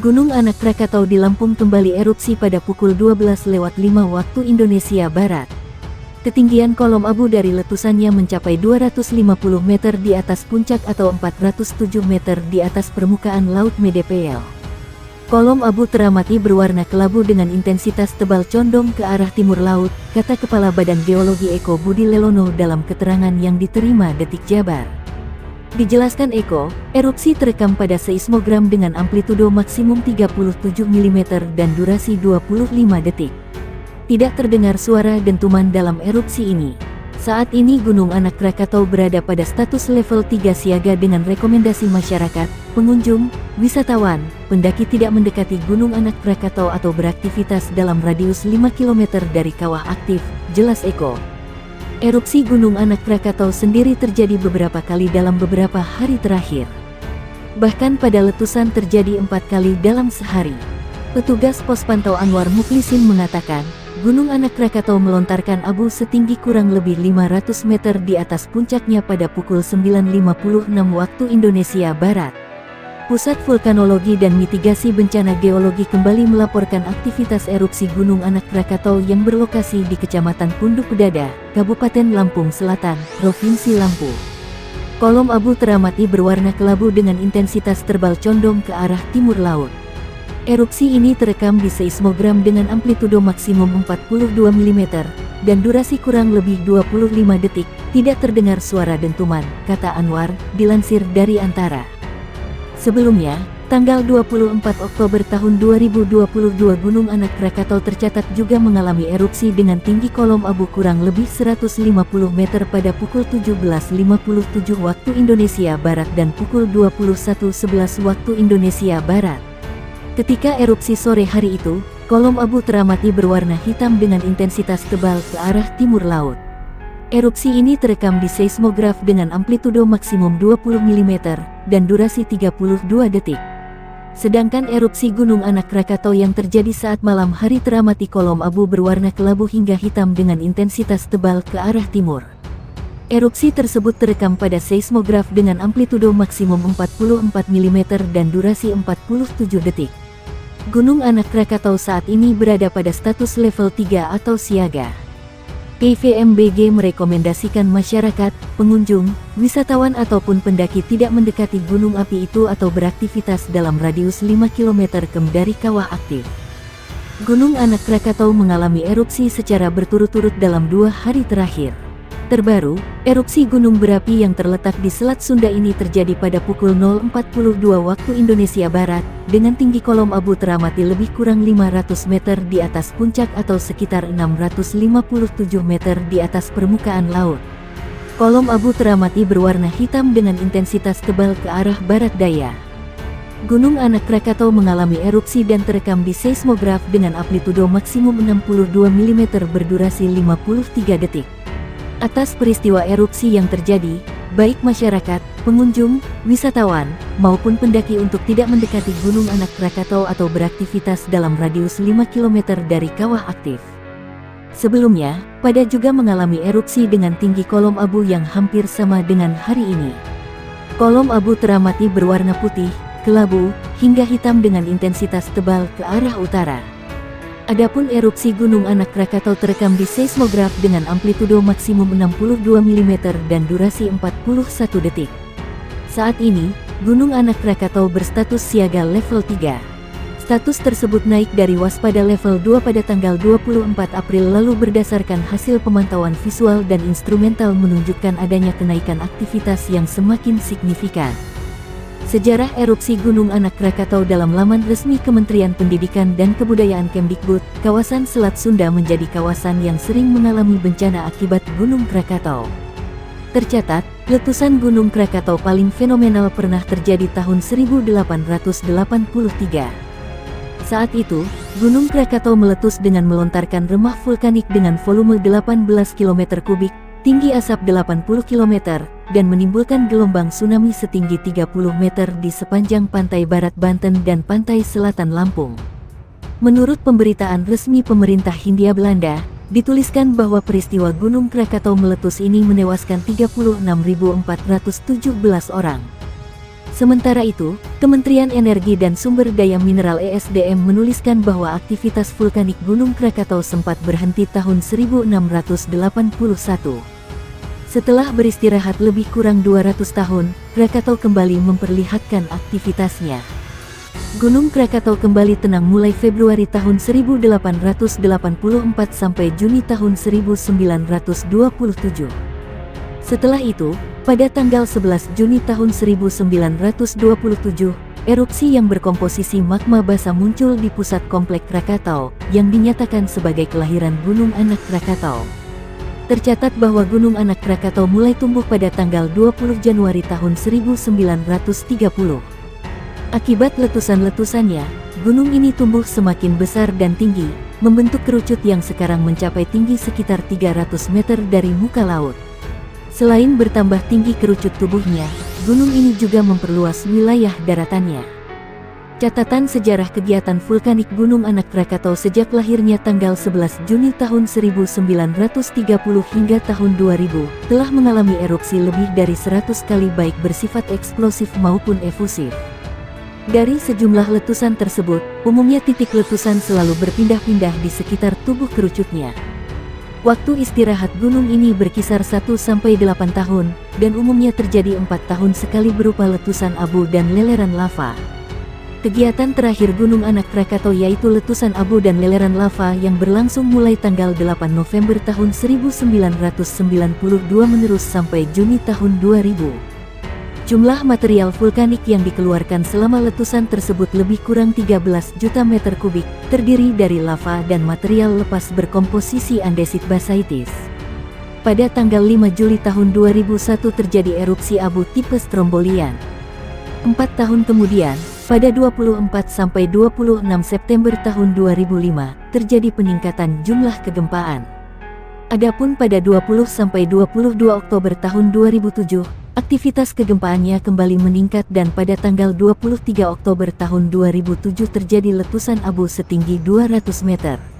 Gunung Anak Krakatau di Lampung kembali erupsi pada pukul 12:05 waktu Indonesia Barat. Ketinggian kolom abu dari letusannya mencapai 250 meter di atas puncak atau 407 meter di atas permukaan laut Medepel. Kolom abu teramati berwarna kelabu dengan intensitas tebal condong ke arah timur laut, kata Kepala Badan Geologi Eko Budi Lelono dalam keterangan yang diterima Detik Jabar. Dijelaskan Eko, erupsi terekam pada seismogram dengan amplitudo maksimum 37 mm dan durasi 25 detik. Tidak terdengar suara dentuman dalam erupsi ini. Saat ini Gunung Anak Krakatau berada pada status level 3 siaga dengan rekomendasi masyarakat, pengunjung, wisatawan, pendaki tidak mendekati Gunung Anak Krakatau atau beraktivitas dalam radius 5 km dari kawah aktif, jelas Eko. Erupsi Gunung Anak Krakatau sendiri terjadi beberapa kali dalam beberapa hari terakhir. Bahkan pada letusan terjadi 4 kali dalam sehari. Petugas pos pantau Anwar Muklisin mengatakan, Gunung Anak Krakatau melontarkan abu setinggi kurang lebih 500 meter di atas puncaknya pada pukul 9.56 waktu Indonesia Barat. Pusat Vulkanologi dan Mitigasi Bencana Geologi kembali melaporkan aktivitas erupsi Gunung Anak Krakatau yang berlokasi di Kecamatan Punduk Dada, Kabupaten Lampung Selatan, Provinsi Lampung. Kolom abu teramati berwarna kelabu dengan intensitas terbal condong ke arah timur laut. Erupsi ini terekam di seismogram dengan amplitudo maksimum 42 mm dan durasi kurang lebih 25 detik, tidak terdengar suara dentuman, kata Anwar, dilansir dari Antara. Sebelumnya, tanggal 24 Oktober tahun 2022 Gunung Anak Krakatau tercatat juga mengalami erupsi dengan tinggi kolom abu kurang lebih 150 meter pada pukul 17.57 waktu Indonesia Barat dan pukul 21.11 waktu Indonesia Barat. Ketika erupsi sore hari itu, kolom abu teramati berwarna hitam dengan intensitas tebal ke arah timur laut. Erupsi ini terekam di seismograf dengan amplitudo maksimum 20 mm dan durasi 32 detik. Sedangkan erupsi Gunung Anak Krakatau yang terjadi saat malam hari teramati kolom abu berwarna kelabu hingga hitam dengan intensitas tebal ke arah timur. Erupsi tersebut terekam pada seismograf dengan amplitudo maksimum 44 mm dan durasi 47 detik. Gunung Anak Krakatau saat ini berada pada status level 3 atau siaga. PVMBG merekomendasikan masyarakat, pengunjung, wisatawan ataupun pendaki tidak mendekati gunung api itu atau beraktivitas dalam radius 5 km dari kawah aktif. Gunung Anak Krakatau mengalami erupsi secara berturut-turut dalam 2 hari terakhir. Terbaru, erupsi gunung berapi yang terletak di Selat Sunda ini terjadi pada pukul 0.42 waktu Indonesia Barat, dengan tinggi kolom abu teramati lebih kurang 500 meter di atas puncak atau sekitar 657 meter di atas permukaan laut. Kolom abu teramati berwarna hitam dengan intensitas tebal ke arah barat daya. Gunung Anak Krakatau mengalami erupsi dan terekam di seismograf dengan amplitudo maksimum 62 mm berdurasi 53 detik. Atas peristiwa erupsi yang terjadi, baik masyarakat, pengunjung, wisatawan, maupun pendaki untuk tidak mendekati Gunung Anak Krakatau atau beraktivitas dalam radius 5 km dari kawah aktif. Sebelumnya, Pada juga mengalami erupsi dengan tinggi kolom abu yang hampir sama dengan hari ini. Kolom abu teramati berwarna putih, kelabu, hingga hitam dengan intensitas tebal ke arah utara. Adapun erupsi Gunung Anak Krakatau terekam di seismograf dengan amplitudo maksimum 62 mm dan durasi 41 detik. Saat ini, Gunung Anak Krakatau berstatus siaga level 3. Status tersebut naik dari waspada level 2 pada tanggal 24 April lalu berdasarkan hasil pemantauan visual dan instrumental menunjukkan adanya kenaikan aktivitas yang semakin signifikan. Sejarah erupsi Gunung Anak Krakatau dalam laman resmi Kementerian Pendidikan dan Kebudayaan Kemdikbud, kawasan Selat Sunda menjadi kawasan yang sering mengalami bencana akibat Gunung Krakatau. Tercatat, letusan Gunung Krakatau paling fenomenal pernah terjadi tahun 1883. Saat itu, Gunung Krakatau meletus dengan melontarkan remah vulkanik dengan volume 18 km kubik, tinggi asap 80 km, dan menimbulkan gelombang tsunami setinggi 30 meter di sepanjang pantai barat Banten dan pantai selatan Lampung. Menurut pemberitaan resmi pemerintah Hindia Belanda, dituliskan bahwa peristiwa Gunung Krakatau meletus ini menewaskan 36.417 orang. Sementara itu, Kementerian Energi dan Sumber Daya Mineral (ESDM) menuliskan bahwa aktivitas vulkanik Gunung Krakatau sempat berhenti tahun 1681. Setelah beristirahat lebih kurang 200 tahun, Krakatau kembali memperlihatkan aktivitasnya. Gunung Krakatau kembali tenang mulai Februari tahun 1884 sampai Juni tahun 1927. Setelah itu, pada tanggal 11 Juni tahun 1927, erupsi yang berkomposisi magma basa muncul di pusat komplek Krakatau, yang dinyatakan sebagai kelahiran Gunung Anak Krakatau. Tercatat bahwa Gunung Anak Krakatau mulai tumbuh pada tanggal 20 Januari tahun 1930. Akibat letusan-letusannya, gunung ini tumbuh semakin besar dan tinggi, membentuk kerucut yang sekarang mencapai tinggi sekitar 300 meter dari muka laut. Selain bertambah tinggi kerucut tubuhnya, gunung ini juga memperluas wilayah daratannya. Catatan sejarah kegiatan vulkanik Gunung Anak Krakatau sejak lahirnya tanggal 11 Juni tahun 1930 hingga tahun 2000, telah mengalami erupsi lebih dari 100 kali baik bersifat eksplosif maupun efusif. Dari sejumlah letusan tersebut, umumnya titik letusan selalu berpindah-pindah di sekitar tubuh kerucutnya. Waktu istirahat gunung ini berkisar 1-8 tahun, dan umumnya terjadi 4 tahun sekali berupa letusan abu dan leleran lava. Kegiatan terakhir Gunung Anak Krakatau yaitu letusan abu dan leleran lava yang berlangsung mulai tanggal 8 November tahun 1992 menerus sampai Juni tahun 2000. Jumlah material vulkanik yang dikeluarkan selama letusan tersebut lebih kurang 13 juta meter kubik, terdiri dari lava dan material lepas berkomposisi andesit basaitis. Pada tanggal 5 Juli tahun 2001 terjadi erupsi abu tipe Strombolian. 4 tahun kemudian, pada 24-26 September tahun 2005, terjadi peningkatan jumlah kegempaan. Adapun pada 20-22 Oktober tahun 2007, aktivitas kegempaannya kembali meningkat dan pada tanggal 23 Oktober tahun 2007 terjadi letusan abu setinggi 200 meter.